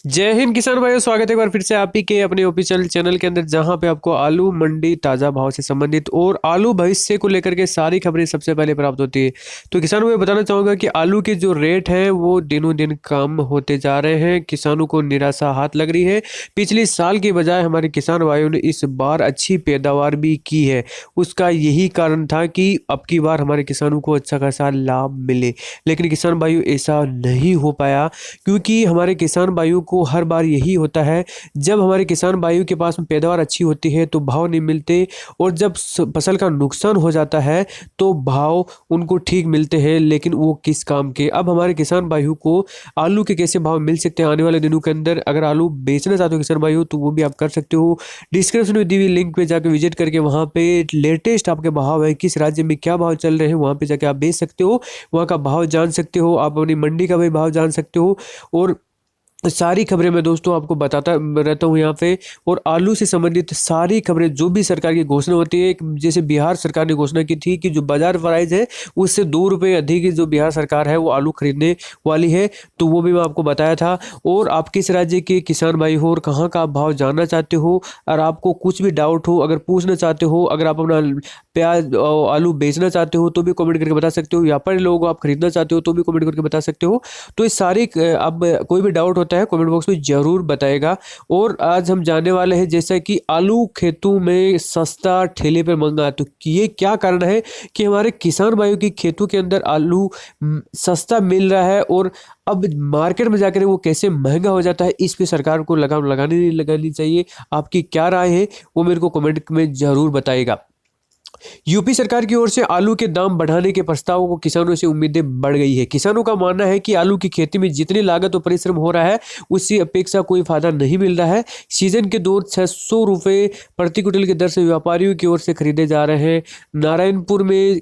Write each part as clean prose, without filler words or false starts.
जय हिंद किसान भाइयों, स्वागत है एक बार फिर से आप ही के अपने ऑफिशियल चैनल के अंदर, जहां पे आपको आलू मंडी ताजा भाव से संबंधित और आलू भविष्य को लेकर के सारी खबरें सबसे पहले प्राप्त होती है। तो किसानों को बताना चाहूंगा कि आलू के जो रेट हैं वो दिनों दिन कम होते जा रहे हैं। किसानों को निराशा हाथ लग रही है। पिछले साल के बजाय हमारे किसान भाइयों ने इस बार अच्छी पैदावार भी की है। उसका यही कारण था कि अब की बार हमारे किसानों को अच्छा खासा लाभ मिले, लेकिन किसान भाइयों ऐसा नहीं हो पाया, क्योंकि हमारे किसान भाइयों को हर बार यही होता है। जब हमारे किसान भाइयों के पास में पैदावार अच्छी होती है तो भाव नहीं मिलते, और जब फसल का नुकसान हो जाता है तो भाव उनको ठीक मिलते हैं, लेकिन वो किस काम के। अब हमारे किसान भाइयों को आलू के कैसे भाव मिल सकते हैं आने वाले दिनों के अंदर। अगर आलू बेचना चाहते हो किसान भाइयों तो वो भी आप कर सकते हो। डिस्क्रिप्शन में दी हुई लिंक पे जाकर विजिट करके वहाँ पे लेटेस्ट आपके भाव है, किस राज्य में क्या भाव चल रहे हैं, वहाँ पे जाके आप बेच सकते हो। वहाँ का भाव जान सकते हो, आप अपनी मंडी का भी भाव जान सकते हो। और सारी खबरें मैं दोस्तों आपको बताता रहता हूँ यहाँ पे। और आलू से संबंधित सारी खबरें, जो भी सरकार की घोषणा होती है, जैसे बिहार सरकार ने घोषणा की थी कि जो बाजार प्राइस है उससे 2 रुपये अधिक जो बिहार सरकार है वो आलू खरीदने वाली है, तो वो भी मैं आपको बताया था। और आप किस राज्य के किसान भाई हो और कहाँ का आप भाव जानना चाहते हो, और आपको कुछ भी डाउट हो, अगर पूछना चाहते हो, अगर आप अपना प्याज और आलू बेचना चाहते हो तो भी कमेंट करके बता सकते हो। व्यापारी लोगों को आप खरीदना चाहते हो तो भी कमेंट करके बता सकते हो। तो ये सारी अब कोई भी डाउट होता है कमेंट बॉक्स में जरूर बताएगा। और आज हम जानने वाले हैं जैसा कि आलू खेतों में सस्ता ठेले पर महंगा, तो ये क्या कारण है कि हमारे किसान भाइयों की खेतों के अंदर आलू सस्ता मिल रहा है और अब मार्केट में जाकर वो कैसे महंगा हो जाता है। इस पे सरकार को लगाम लगानी लगानी चाहिए। आपकी क्या राय है वो मेरे को कमेंट में जरूर बताइएगा। यूपी सरकार की ओर से आलू के दाम बढ़ाने के प्रस्ताव को किसानों से उम्मीदें बढ़ गई है। किसानों का मानना है कि आलू की खेती में जितनी लागत और परिश्रम हो रहा है उससे अपेक्षा कोई फायदा नहीं मिल रहा है। सीजन के दौर 600 रुपये प्रति क्विंटल की दर से व्यापारियों की ओर से खरीदे जा रहे हैं। नारायणपुर में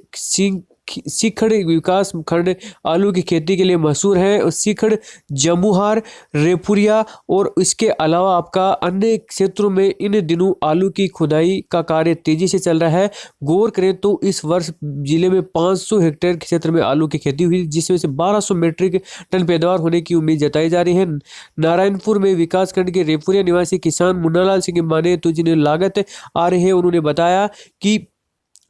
सीखड़ विकास खंड आलू की खेती के लिए मशहूर है, और सीखड़, जमुहार, रेपुरिया और इसके अलावा आपका अन्य क्षेत्रों में इन दिनों आलू की खुदाई का कार्य तेजी से चल रहा है। गौर करें तो इस वर्ष जिले में 500 हेक्टेयर क्षेत्र में आलू की खेती हुई, जिसमें से 1200 मीट्रिक टन पैदावार होने की उम्मीद जताई जा रही है। नारायणपुर में विकास खंड के रेपुरिया निवासी किसान मुन्नालाल सिंह की माने तो जिन्हें लागत आ रही है, उन्होंने बताया कि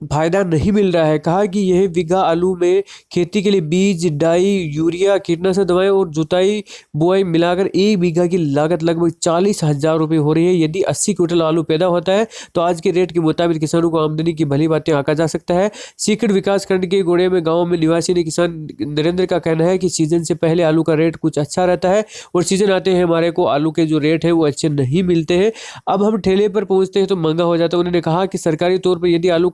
फायदा नहीं मिल रहा है। कहा कि यह बीघा आलू में खेती के लिए बीज, डाई, यूरिया, कीटनाशक दवाएं और जुताई बुआई मिलाकर 1 बीघा की लागत लगभग 40,000 रुपये हो रही है। यदि 80 क्विंटल आलू पैदा होता है तो आज के रेट के मुताबिक किसानों को आमदनी की भली बातें आंका जा सकता है। सीकड़ विकास खंड के गोड़े में गाँव में निवासी ने किसान नरेंद्र का कहना है कि सीजन से पहले आलू का रेट कुछ अच्छा रहता है, और सीजन आते हैं हमारे को आलू के जो रेट है वो अच्छे नहीं मिलते हैं। अब हम ठेले पर पहुंचते हैं तो महंगा हो जाता है। उन्होंने कहा कि सरकारी तौर पर यदि आलू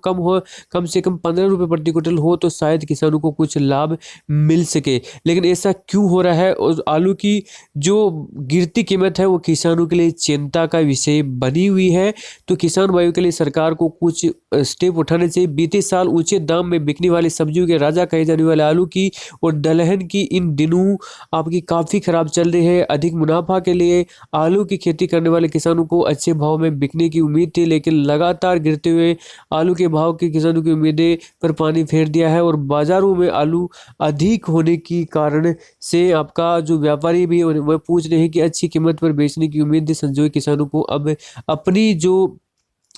कम से कम 15 रुपये प्रति क्विंटल हो तो शायद किसानों को कुछ लाभ मिल सके, लेकिन ऐसा क्यों हो रहा है। और आलू की जो गिरती कीमत है वो किसानों के लिए चिंता का विषय बनी हुई है। तो किसान भाइयों के लिए सरकार को कुछ स्टेप उठाने चाहिए। बीते साल ऊंचे दाम में बिकने वाली सब्जियों के राजा कहे जाने वाले आलू की और दलहन की इन दिनों आपकी काफ़ी खराब चल रही है। अधिक मुनाफा के लिए आलू की खेती करने वाले किसानों को अच्छे भाव में बिकने की उम्मीद थी, लेकिन लगातार गिरते हुए आलू के भाव के किसानों की उम्मीदें पर पानी फेर दिया है। और बाजारों में आलू अधिक होने की कारण से आपका जो व्यापारी भी वह पूछ रहे हैं कि अच्छी कीमत पर बेचने की उम्मीद संजोए किसानों को अब अपनी जो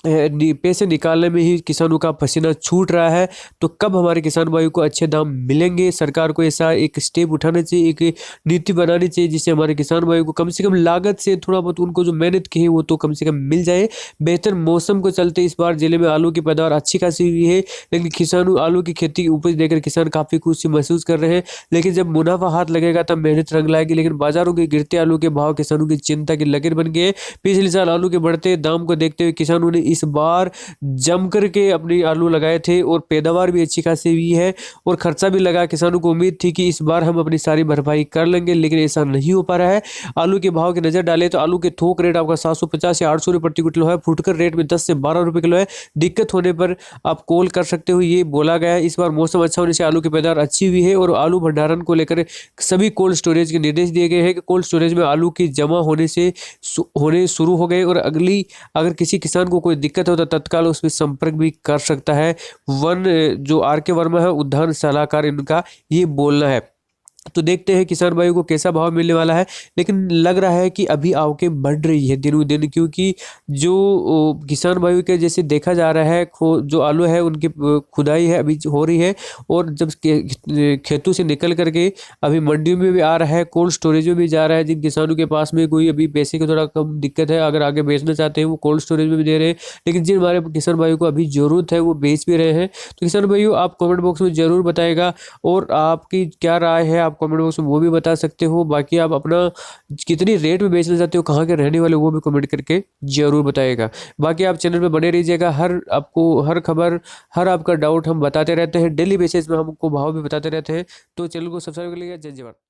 पैसे निकालने में ही किसानों का पसीना छूट रहा है। तो कब हमारे किसान भाइयों को अच्छे दाम मिलेंगे। सरकार को ऐसा एक स्टेप उठाना चाहिए, एक नीति बनानी चाहिए जिससे हमारे किसान भाइयों को कम से कम लागत से थोड़ा बहुत उनको जो मेहनत की है वो तो कम से कम मिल जाए। बेहतर मौसम को चलते इस बार जिले में आलू की पैदावार अच्छी खासी हुई है, लेकिन किसानों आलू की खेती की उपज देकर किसान काफ़ी खुशी महसूस कर रहे हैं। लेकिन जब मुनाफा हाथ लगेगा तब मेहनत रंग लाएगी। लेकिन बाजारों के गिरते आलू के भाव किसानों की चिंता की लकीर बन गए। पिछले साल आलू के बढ़ते दाम को देखते हुए किसानों ने इस बार जम करके अपने आलू लगाए थे और पैदावार भी अच्छी खासी हुई है और खर्चा भी लगा। किसानों को उम्मीद थी कि इस बार हम अपनी सारी भरपाई कर लेंगे, लेकिन ऐसा नहीं हो पा रहा है। आलू के भाव की नजर डालें तो आलू के थोक रेट आपका 750 या 800 रुपये प्रति क्विंटल है। फुटकर रेट में 10 से 12 रुपये किलो है। दिक्कत होने पर आप कॉल कर सकते हो, ये बोला गया है। इस बार मौसम अच्छा होने से आलू की पैदावार अच्छी हुई है और आलू भंडारण को लेकर सभी कोल्ड स्टोरेज के निर्देश दिए गए हैं कि कोल्ड स्टोरेज में आलू की जमा होने शुरू हो गए। और अगर किसी किसान को कोई दिक्कत हो तो तत्काल उसमें संपर्क भी कर सकता है। जो आर के वर्मा है उद्यान सलाहकार, इनका ये बोलना है। तो देखते हैं किसान भाइयों को कैसा भाव मिलने वाला है। लेकिन लग रहा है कि अभी आवकें बढ़ रही है दिनों दिन, क्योंकि जो किसान भाइयों के जैसे देखा जा रहा है, जो आलू है उनकी खुदाई है अभी हो रही है, और जब खेतों से निकल करके अभी मंडियों में भी आ रहा है, कोल्ड स्टोरेज में भी जा रहा है। जिन किसानों के पास में कोई अभी पैसे की थोड़ा कम दिक्कत है, अगर आगे बेचना चाहते हैं वो कोल्ड स्टोरेज में भी दे रहे हैं। लेकिन जिन हमारे किसान भाइयों को अभी ज़रूरत है वो बेच भी रहे हैं। तो किसान भाइयों, आप कमेंट बॉक्स में ज़रूर बताएगा, और आपकी क्या राय है आप कमेंट बॉक्स में वो भी बता सकते हो। बाकी आप अपना कितनी रेट में बेचना चाहते हो, कहाँ के रहने वाले हो, वो भी कमेंट करके जरूर बताइएगा। बाकी आप चैनल पे बने रहिएगा, हर खबर, हर आपका डाउट हम बताते रहते हैं, डेली बेसिस में हमको भाव भी बताते रहते हैं। तो चैनल को सब्सक्राइब कर लीजिएगा। जय जवान।